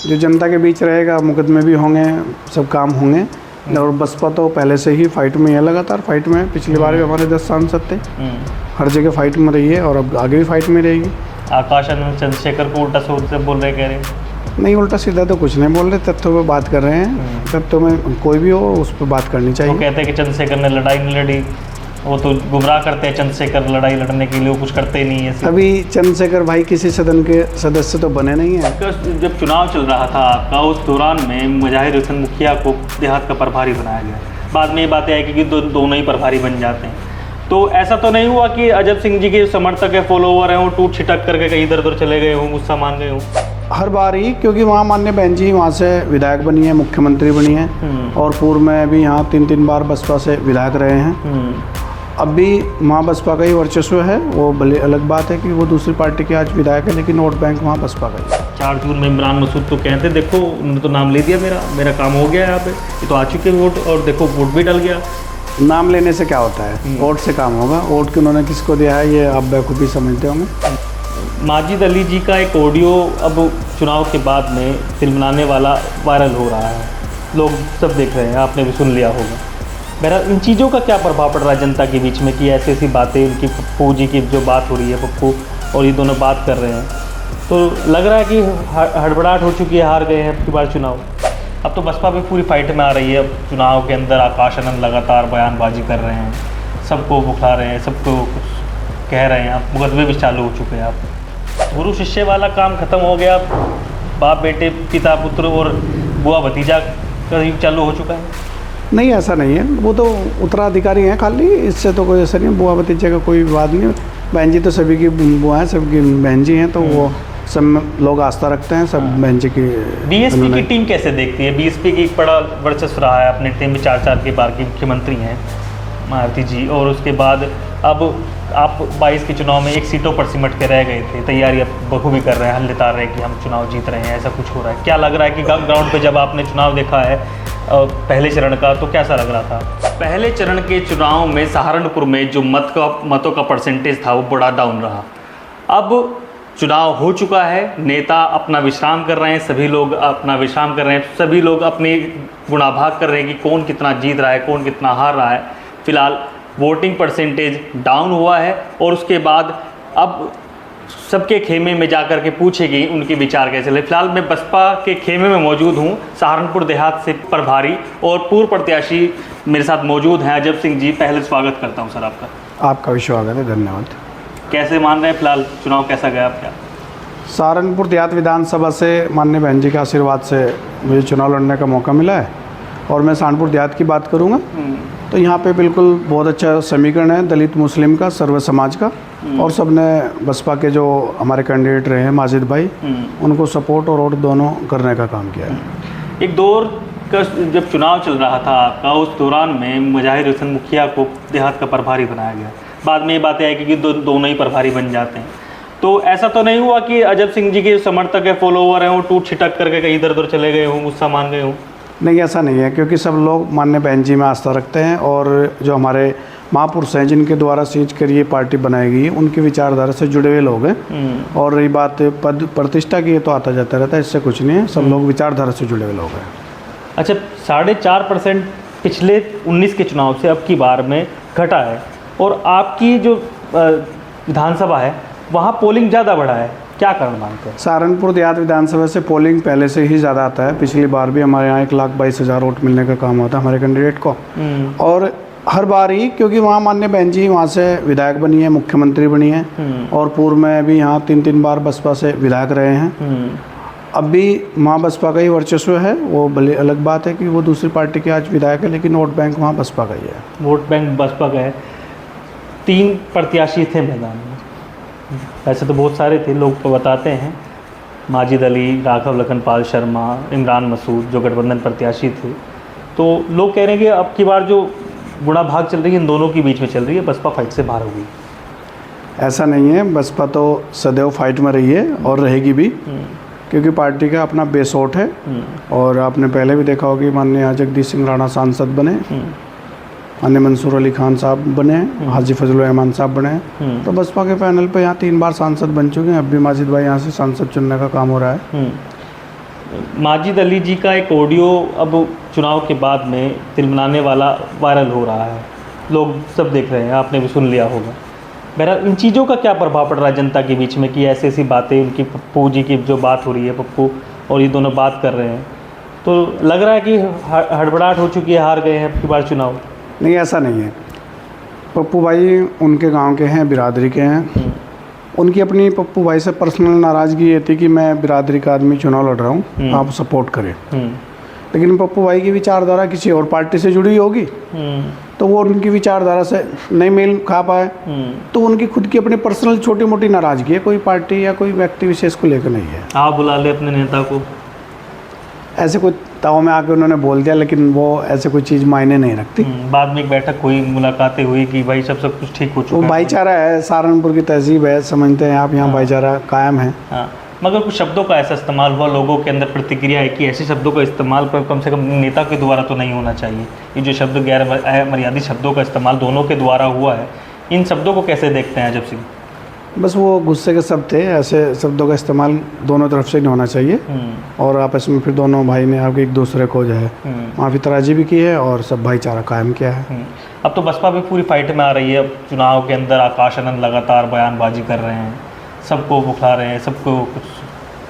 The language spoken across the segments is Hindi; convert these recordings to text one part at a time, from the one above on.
जो जनता के बीच रहेगा, मुकदमे भी होंगे, सब काम होंगे। और बसपा तो पहले से ही फाइट में है, लगातार फाइट में है। पिछली बार भी हमारे 10 सांसद थे, हर जगह फाइट में रही है और अब आगे भी फाइट में रहेगी। आकाश आनंद चंद्रशेखर को उल्टा से बोल रहे, कह रहे नहीं, उल्टा सीधा तो कुछ नहीं बोल रहे, तथ्यों पे बात कर रहे हैं। तथ्यों में कोई भी हो उस पर बात करनी चाहिए। वो कहते हैं कि चंद्रशेखर ने लड़ाई नहीं लड़ी, वो तो गुमराह करते हैं। चंद्रशेखर लड़ाई लड़ने के लिए वो कुछ करते ही नहीं है। अभी चंद्रशेखर भाई किसी सदन के सदस्य तो बने नहीं है। जब चुनाव चल रहा था आपका, उस दौरान में मुजाहिर हुसैन मुखिया को देहात का प्रभारी बनाया गया। बाद में ये बातें आई कि दोनों ही प्रभारी बन जाते हैं। तो ऐसा तो नहीं हुआ कि अजब सिंह जी के समर्थक है, फॉलोवर हैं, वो टूट छिटक करके कहीं इधर उधर चले गए हों, गुस्सा मान गए हों? हर बार ही, क्योंकि वहाँ माननीय बहन जी वहाँ से विधायक बनी है, मुख्यमंत्री बनी है और पूर्व में भी यहाँ 3 बार बसपा से विधायक रहे हैं। अब भी वहाँ बसपा का ही वर्चस्व है। वो भले अलग बात है कि वो दूसरी पार्टी के आज विधायक है, लेकिन वोट बैंक वहाँ बसपा का ही है। 4 जून में इमरान मसूद तो कहते देखो उन्होंने तो नाम ले दिया, मेरा काम हो गया यहाँ पे, ये तो आ चुके वोट, और देखो वोट भी डल गया। नाम लेने से क्या होता है, वोट से काम होगा। वोट कि उन्होंने किसको दिया है ये आप बेवकूफ़ी समझते होंगे। माजिद अली जी का एक ऑडियो अब चुनाव के बाद में फिल्म बनाने वाला वायरल हो रहा है, लोग सब देख रहे हैं, आपने भी सुन लिया होगा। मेरा इन चीज़ों का क्या प्रभाव पड़ रहा है जनता के बीच में कि ऐसी ऐसी बातें, उनकी पप्पू जी की जो बात हो रही है, पप्पू और ये दोनों बात कर रहे हैं, तो लग रहा है कि हड़बड़ाहट हो चुकी है, हार गए हैं अब की बार चुनाव। अब तो बसपा भी पूरी फाइट में आ रही है। अब चुनाव के अंदर आकाश आनंद लगातार बयानबाजी कर रहे हैं, सबको बुखला रहे हैं, सबको कुछ कह रहे हैं। अब मुकदमे भी चालू हो चुके हैं। अब गुरु शिष्य वाला काम ख़त्म हो गया, बाप बेटे, पिता पुत्र और बुआ भतीजा का युग चालू हो चुका है। नहीं, ऐसा नहीं है, वो तो उत्तराधिकारी हैं खाली, इससे तो कोई ऐसा नहीं है। बुआ भतीजे का कोई विवाद नहीं। बहन जी तो सभी की बुआ हैं, सबकी बहन जी हैं, तो वो सब लोग आस्था रखते हैं, सब बहन जी की। बीएसपी की टीम कैसे देखती है? बीएसपी की एक बड़ा वर्चस्व रहा है, अपने टीम में 4 के बार की मुख्यमंत्री हैं मायावती जी, और उसके बाद अब आप 22 के चुनाव में 1 सीटों पर सिमट के रह गए थे। तैयारी अब बखूबी कर रहे हैं, हल्लेतार रहे हैं कि हम चुनाव जीत रहे हैं, ऐसा कुछ हो रहा है। क्या लग रहा है कि ग्राउंड पे जब आपने चुनाव देखा है पहले चरण का, तो कैसा लग रहा था? पहले चरण के चुनाव में सहारनपुर में जो मतों का परसेंटेज था वो बड़ा डाउन रहा। अब चुनाव हो चुका है, नेता अपना विश्राम कर रहे हैं, सभी लोग अपना विश्राम कर रहे हैं, सभी लोग अपने गुणाभाग कर रहे हैं कि कौन कितना जीत रहा है, कौन कितना हार रहा है। फिलहाल वोटिंग परसेंटेज डाउन हुआ है और उसके बाद अब सबके खेमे में जाकर के पूछेगी उनके विचार कैसे चले। फिलहाल मैं बसपा के खेमे में मौजूद हूँ, सहारनपुर देहात से प्रभारी और पूर्व प्रत्याशी मेरे साथ मौजूद हैं अजब सिंह जी। पहले स्वागत करता हूँ सर आपका। आपका भी स्वागत है, धन्यवाद। कैसे मान रहे हैं फिलहाल चुनाव, कैसा गया आपका? सहारनपुर देहात विधानसभा से माननीय बहन जी के आशीर्वाद से मुझे चुनाव लड़ने का मौका मिला है और मैं सहारनपुर देहात की बात करूँगा तो यहाँ पे बिल्कुल बहुत अच्छा समीकरण है दलित मुस्लिम का, सर्व समाज का, और सबने बसपा के जो हमारे कैंडिडेट रहे हैं माजिद भाई, उनको सपोर्ट और वोट दोनों करने का काम किया है। एक दौर का जब चुनाव चल रहा था आपका, उस दौरान में मुजाहिर हुसैन मुखिया को देहात का प्रभारी बनाया गया। बाद में ये बातें आई कि दोनों ही प्रभारी बन जाते हैं। तो ऐसा तो नहीं हुआ कि अजब सिंह जी के समर्थक है, फॉलोवर हैं, वो टूट छिटक करके कहीं इधर उधर चले गए हों, गुस्सा मान गए हों? नहीं, ऐसा नहीं है, क्योंकि सब लोग माननीय बहन जी में आस्था रखते हैं और जो हमारे महापुरुष हैं जिनके द्वारा सींच कर ये पार्टी बनाई गई है, उनकी विचारधारा से जुड़े हुए लोग हैं। और रही बात पद प्रतिष्ठा की, ये तो आता जाता रहता है, इससे कुछ नहीं है, सब लोग विचारधारा से जुड़े हुए लोग हैं। अच्छा, 4.5% पिछले 19 के चुनाव से अब की बार में घटा है और आपकी जो विधानसभा है वहाँ पोलिंग ज़्यादा बढ़ा है, क्या कारण मानते हैं? सहारनपुर देहात विधानसभा से पोलिंग पहले से ही ज़्यादा आता है। पिछली बार भी हमारे यहाँ 1,22,000 वोट मिलने का काम होता है हमारे कैंडिडेट को, और हर बार ही, क्योंकि वहाँ माननीय बहन जी वहाँ से विधायक बनी है, मुख्यमंत्री बनी है और पूर्व में भी यहाँ 3 बार बसपा से विधायक रहे हैं। अब भी वहाँ बसपा का ही वर्चस्व है। वो भले अलग बात है कि वो दूसरी पार्टी के आज विधायक है, लेकिन वोट बैंक वहाँ बसपा का ही है। वोट बैंक बसपा का है। 3 प्रत्याशी थे मैदान में, वैसे तो बहुत सारे थे, लोग तो बताते हैं माजिद अली, राघव लखनपाल शर्मा, इमरान मसूद जो गठबंधन प्रत्याशी थे। तो लोग कह रहे हैं कि अब की बार जो गुणा भाग चल रही है इन दोनों के बीच में चल रही है, बसपा फाइट से बाहर हो गई। ऐसा नहीं है, बसपा तो सदैव फाइट में रही है और रहेगी भी, क्योंकि पार्टी का अपना बेस वोट है। और आपने पहले भी देखा होगा कि माननीय जगदीश सिंह राणा सांसद बने, माननीय मंसूर अली खान साहब बने, हाजी फजल रहमान साहब बने, तो बसपा के पैनल पे यहाँ 3 बार सांसद बन चुके हैं। अब भी माजिद भाई यहाँ से सांसद चुनने का काम हो रहा है। माजिद अली जी का एक ऑडियो अब चुनाव के बाद में तिलमिलाने वाला वायरल हो रहा है, लोग सब देख रहे हैं, आपने भी सुन लिया होगा। बहरहाल इन चीज़ों का क्या प्रभाव पड़ रहा है जनता के बीच में कि ऐसी ऐसी बातें, उनकी पप्पू जी की जो बात हो रही है, पप्पू और ये दोनों बात कर रहे हैं, तो लग रहा है कि हड़बड़ाहट हो चुकी है, हार गए हैं अब की बार चुनाव? नहीं, ऐसा नहीं है। पप्पू भाई उनके गांव के हैं, बिरादरी के हैं। उनकी अपनी पप्पू भाई से पर्सनल नाराज़गी ये थी कि मैं बिरादरी का आदमी चुनाव लड़ रहा हूँ, आप सपोर्ट करें। लेकिन पप्पू भाई की विचारधारा किसी और पार्टी से जुड़ी होगी, तो वो उनकी विचारधारा से नहीं मेल खा पाए, तो उनकी खुद की अपनी पर्सनल छोटी मोटी नाराज़गी है, कोई पार्टी या कोई व्यक्ति विशेष को लेकर नहीं है। आप बुला ले अपने नेता को, ऐसे कोई ताव में आके उन्होंने बोल दिया, लेकिन वो ऐसे कोई चीज़ मायने नहीं रखती। बाद में एक बैठक हुई, मुलाकातें हुई कि भाई सब कुछ ठीक हो चुका है। वो भाईचारा है, सहारनपुर की तहजीब है, समझते हैं आप, यहाँ भाईचारा कायम है। हाँ, मगर कुछ शब्दों का ऐसा इस्तेमाल हुआ, लोगों के अंदर प्रतिक्रिया है कि ऐसे शब्दों का इस्तेमाल पर कम से कम नेता के द्वारा तो नहीं होना चाहिए। ये जो शब्द गैर मर्यादित शब्दों का इस्तेमाल दोनों के द्वारा हुआ है, इन शब्दों को कैसे देखते हैं अजब सिंह? बस वो गुस्से के शब्द थे, ऐसे शब्दों का इस्तेमाल दोनों तरफ से नहीं होना चाहिए। और आपस में फिर दोनों भाई ने आगे एक दूसरे को जो है माफ़ी तराजी भी की है और सब भाईचारा कायम किया है। अब तो बसपा भी पूरी फाइट में आ रही है। अब चुनाव के अंदर आकाश आनंद लगातार बयानबाजी कर रहे हैं, सबको बुखला रहे हैं, सबको कुछ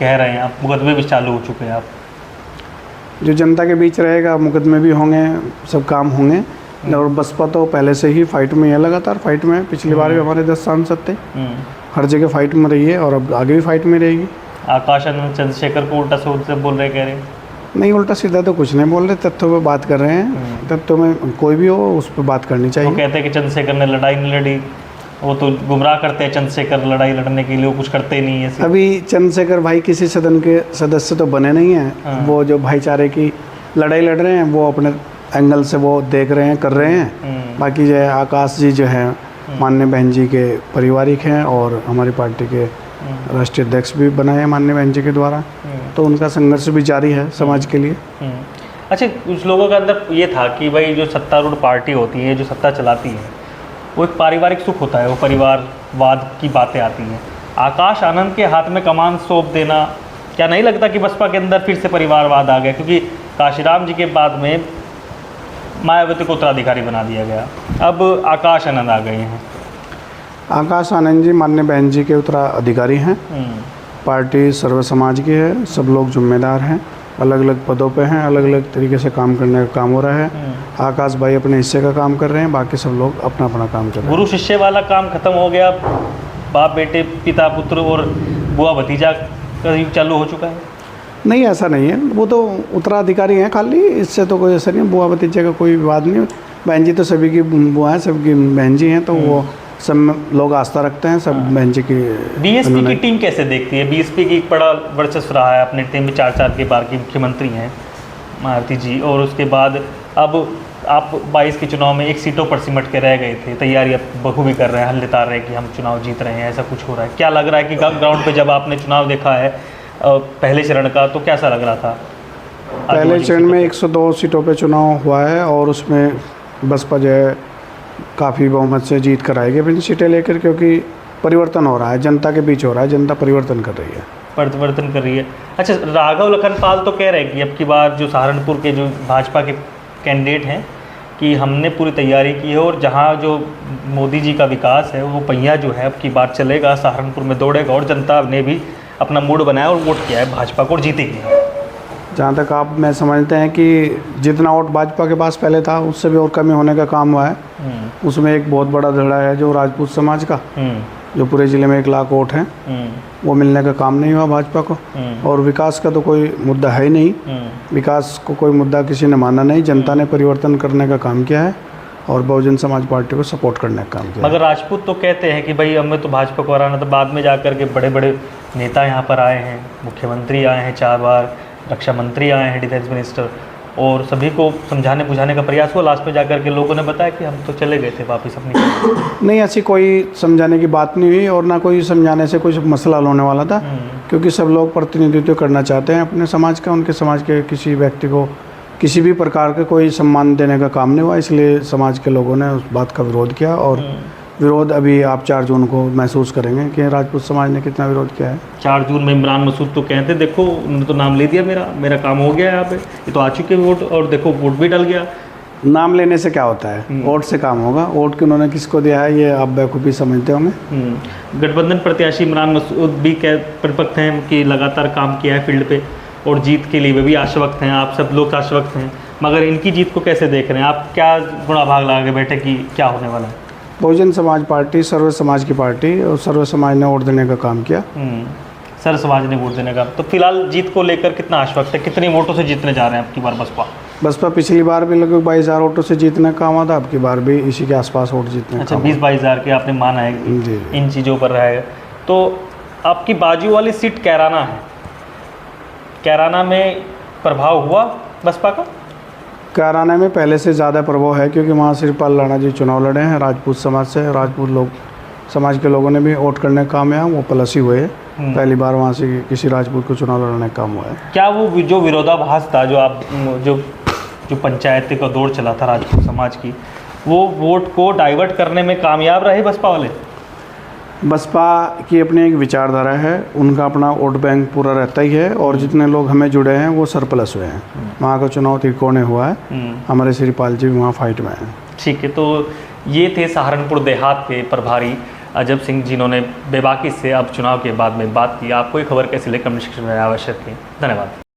कह रहे हैं। अब मुकदमे भी चालू हो चुके हैं। आप जो जनता के बीच रहेगा, मुकदमे भी होंगे, सब काम होंगे। और बसपा तो पहले से ही फाइट में है, लगातार फाइट में है। पिछली बार भी हमारे 10 सांसद थे, हर जगह फाइट में रही है और अब आगे भी फाइट में रहेगी। आकाश आनंद चंद्रशेखर को उल्टा से बोल रहे, कह रहे नहीं, उल्टा सीधा तो कुछ नहीं बोल रहे, तथ्यों पे बात कर रहे हैं। तथ्यों में कोई भी हो उस पर बात करनी चाहिए। वो कहते हैं कि चंद्रशेखर ने लड़ाई नहीं लड़ी, वो तो गुमराह करते हैं चंद्रशेखर लड़ाई लड़ने के लिए, वो कुछ करते ही नहीं है। अभी चंद्रशेखर भाई किसी सदन के सदस्य तो बने नहीं हैं। वो जो भाईचारे की लड़ाई लड़ रहे हैं वो अपने एंगल से वो देख रहे हैं, कर रहे हैं। बाकी जो है आकाश जी जो है माननीय बहन जी के पारिवारिक हैं और हमारी पार्टी के राष्ट्रीय अध्यक्ष भी बनाए हैं माननीय बहन जी के द्वारा, तो उनका संघर्ष भी जारी है समाज के लिए। अच्छा, कुछ लोगों के अंदर ये था कि भाई जो सत्तारूढ़ पार्टी होती है, जो सत्ता चलाती है, वो एक पारिवारिक सुख होता है, वो परिवारवाद की बातें आती हैं। आकाश आनंद के हाथ में कमान सौंप देना, क्या नहीं लगता कि बसपा के अंदर फिर से परिवारवाद आ गया? क्योंकि काशीराम जी के बाद में मायावती को उत्तराधिकारी बना दिया गया, अब आकाश आनंद आ गए हैं। आकाश आनंद जी माननीय बहन जी के उत्तराधिकारी हैं। पार्टी सर्व समाज की है, सब लोग जिम्मेदार हैं, अलग अलग पदों पे हैं, अलग अलग तरीके से काम करने का काम हो रहा है। आकाश भाई अपने हिस्से का काम कर रहे हैं, बाकी सब लोग अपना अपना काम कर रहे हैं। गुरु शिष्य वाला काम खत्म हो गया, बाप बेटे, पिता पुत्र और बुआ भतीजा का युग चालू हो चुका है? नहीं, ऐसा नहीं है, वो तो उत्तराधिकारी हैं खाली, इससे तो कोई ऐसा नहीं है। बुआ भतीजे का कोई विवाद नहीं। बहन जी तो सभी की बुआ है, सबकी बहन जी हैं, तो वो सब लोग आस्था रखते हैं, सब बहन जी की। बीएसपी की टीम कैसे देखती है? बीएसपी की एक बड़ा वर्चस्व रहा है, अपने टीम में 4 की बार की मुख्यमंत्री हैं मायावती जी, और उसके बाद अब आप 22 के चुनाव में 1 सीटों पर सिमट के रह गए थे। तैयारी अब बखूबी कर रहे हैं, हल्लेतार रहे कि हम चुनाव जीत रहे हैं, ऐसा कुछ हो रहा है। क्या लग रहा है कि ग्राउंड पे जब आपने चुनाव देखा है पहले चरण का, तो कैसा लग रहा था? पहले चरण में 102 सीटों पे चुनाव हुआ है और उसमें बसपा जो है काफ़ी बहुमत से जीत कर आएगी अपनी सीटें लेकर, क्योंकि परिवर्तन हो रहा है, जनता के बीच हो रहा है, जनता परिवर्तन कर रही है। परिवर्तन कर रही है। अच्छा, राघव लखनपाल तो कह रहे हैं कि अब की बार जो सहारनपुर के जो भाजपा के कैंडिडेट हैं कि हमने पूरी तैयारी की है और जहाँ जो मोदी जी का विकास है वो पहिया जो है अब की बार चलेगा, सहारनपुर में दौड़ेगा, और जनता ने भी अपना मूड बनाया और वोट किया है भाजपा को और जीतेगी। जहाँ तक आप मैं समझते हैं कि जितना वोट भाजपा के पास पहले था उससे भी और कमी होने का काम हुआ है। उसमें एक बहुत बड़ा धड़ा है जो राजपूत समाज का, जो पूरे ज़िले में 1 लाख वोट हैं, वो मिलने का काम नहीं हुआ भाजपा को। और विकास का तो कोई मुद्दा है ही नहीं, विकास को कोई मुद्दा किसी ने माना नहीं। जनता ने परिवर्तन करने का काम किया है और बहुजन समाज पार्टी को सपोर्ट करने का काम किया। मगर राजपूत तो कहते हैं कि भाई हमें तो भाजपा को हराना था। बाद में जाकर के बड़े बड़े नेता यहाँ पर आए हैं, मुख्यमंत्री आए हैं 4 बार, रक्षा मंत्री आए हैं, डिफेंस मिनिस्टर, और सभी को समझाने बुझाने का प्रयास हुआ। लास्ट में जाकर के लोगों ने बताया कि हम तो चले गए थे वापस अपनी। नहीं, ऐसी कोई समझाने की बात नहीं हुई और ना कोई समझाने से कुछ मसला हल होने वाला था, क्योंकि सब लोग प्रतिनिधित्व करना चाहते हैं अपने समाज का। उनके समाज के किसी व्यक्ति को किसी भी प्रकार का कोई सम्मान देने का काम नहीं हुआ, इसलिए समाज के लोगों ने उस बात का विरोध किया और विरोध अभी आप 4 जून को महसूस करेंगे कि राजपूत समाज ने कितना विरोध किया है। 4 जून में इमरान मसूद तो कहते देखो उन्होंने तो नाम ले दिया, मेरा काम हो गया यहाँ पे, ये तो आ चुके वोट, और देखो वोट भी डल गया। नाम लेने से क्या होता है, वोट से काम होगा। वोट कि उन्होंने किसको दिया है ये आप बेवकूफ़ी समझते होंगे। गठबंधन प्रत्याशी इमरान मसूद भी परिपक्व हैं कि लगातार काम किया है फील्ड पे, और जीत के लिए वे भी आश्वस्त हैं, आप सब लोग आश्वस्त हैं, मगर इनकी जीत को कैसे देख रहे हैं आप? क्या गुणा भाग लगा के बैठे कि क्या होने वाला है? बहुजन समाज पार्टी सर्व समाज की पार्टी, और सर्व समाज ने वोट देने का काम किया। सर्व समाज ने वोट देने का। तो फिलहाल जीत को लेकर कितना आश्वस्त है, कितने वोटों से जीतने जा रहे हैं आपकी बार बसपा? पिछली बार भी लगभग 22,000 वोटों से जीतने का काम था, आपकी बार भी इसी के आसपास वोट जीतने का। अच्छा, 20-22 हज़ार के आपने माना है जी। इन चीज़ों पर रहेगा। तो आपकी बाजू वाली सीट कैराना है, कैराना में प्रभाव हुआ बसपा का? कैराना में पहले से ज़्यादा प्रभाव है, क्योंकि वहाँ श्रीपाल राणा जी चुनाव लड़े हैं राजपूत समाज से। राजपूत लोग समाज के लोगों ने भी वोट करने का काम है, वो प्लस ही हुए हैं। पहली बार वहाँ से किसी राजपूत को चुनाव लड़ने का काम हुआ है। क्या वो जो विरोधाभास था, जो पंचायती का दौर चला था राजपूत समाज की, वो वोट को डाइवर्ट करने में कामयाब रहे बसपा वाले? बसपा की अपनी एक विचारधारा है, उनका अपना वोट बैंक पूरा रहता ही है, और जितने लोग हमें जुड़े हैं वो सरप्लस हुए हैं। वहाँ का चुनाव त्रिकोणीय हुआ है, हमारे श्रीपाल जी भी वहाँ फाइट में हैं। ठीक है, तो ये थे सहारनपुर देहात के प्रभारी अजब सिंह, जिन्होंने बेबाकी से अब चुनाव के बाद में बात की। आपको ये खबर कैसी लगी कमेंट सेक्शन में अवश्य करें। धन्यवाद।